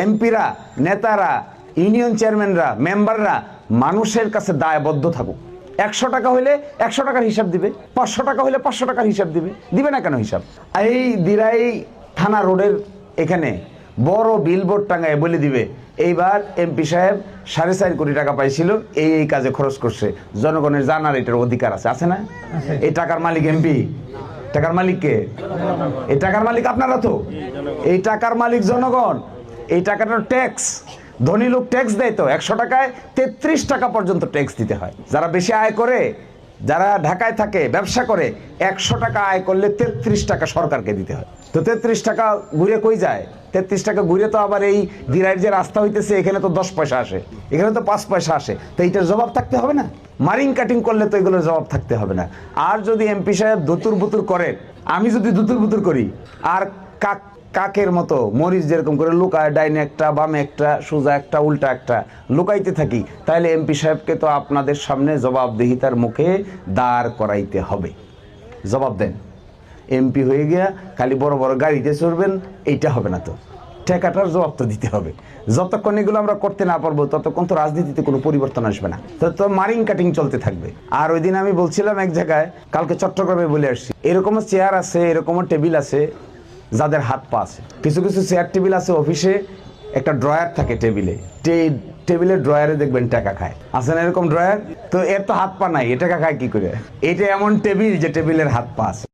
এমপিরা, নেতারা, ইউনিয়ন চেয়ারম্যানরা, মেম্বাররা মানুষের কাছে দায়বদ্ধ থাকুক। 100 টাকা হইলে 100 টাকার হিসাব দিবে, 500 টাকা হইলে 500 টাকার হিসাব দিবে না কেন হিসাব? এই দিরাই থানা রোডের এখানে বড় বিলবোর্ড টাঙায় বলে দিবে এইবার এমপি সাহেব 4.5 কোটি টাকা পাইছিল, এই কাজে খরচ করছে। জনগণের জানার এটার অধিকার আছে না? এই টাকার মালিক এমপি? টাকার মালিক কে? এই টাকার মালিক আপনারা তো। এই টাকার মালিক জনগণ। এই টাকাটার ট্যাক্স ধনী লোক ট্যাক্স দেয় তো। 100 টাকায় 33 টাকা পর্যন্ত ট্যাক্স দিতে হয়। যারা বেশি আয় করে, যারা ঢাকায় থাকে, ব্যবসা করে, 100 টাকা আয় করলে 33 টাকা সরকারকে দিতে হয়। তো 33 টাকা ঘুরে কই যায়? 33 টাকা ঘুরে তো আবার এই দিরাইয়ের যে রাস্তা হইতেছে এখানে তো 10 পয়সা আসে, এখানে তো 5 পয়সা আসে। তো এইটার জবাব থাকতে হবে না? মারিং কাটিং করলে তো এগুলোর জবাব থাকতে হবে না। আর যদি এমপি সাহেব দুতুর বুতুর করেন, আমি যদি দুতুর বুতুর করি আর কাকের মতো মরিচ যেরকম করে লুকায়, ডাইনে একটা, বামে একটা, সোজা একটা, উল্টা একটা লুকাইতে থাকি, তাহলে এমপি সাহেবকে তো আপনাদের সামনে জবাবদিহিতার মুখে দাঁড় করাইতে হবে। জবাব দেন। এমপি হয়ে গিয়া খালি বড় বড় গাড়িতে চড়বেন, এইটা হবে না তো। ঠেকাটার জবাব তো দিতে হবে। যতক্ষণ এগুলো আমরা করতে না পারবো ততক্ষণ তো রাজনীতিতে কোনো পরিবর্তন আসবে না। তো মারিং কাটিং চলতে থাকবে। আর ওই দিন আমি বলছিলাম এক জায়গায়, কালকে চট্টগ্রামে বলে আসছি, এরকমও চেয়ার আছে, এরকমও টেবিল আছে যাদের হাত পা আছে। কিছু কিছু চেয়ার টেবিল আছে অফিসে, একটা ড্রয়ার থাকে টেবিলে, টেবিলের ড্রয়ারে দেখবেন টাকা খায়। আছে না এরকম ড্রয়ার? তো এর তো হাত পা নাই, এ টাকা খায় কি করে? এটা এমন টেবিল যে টেবিলের হাত পা আছে।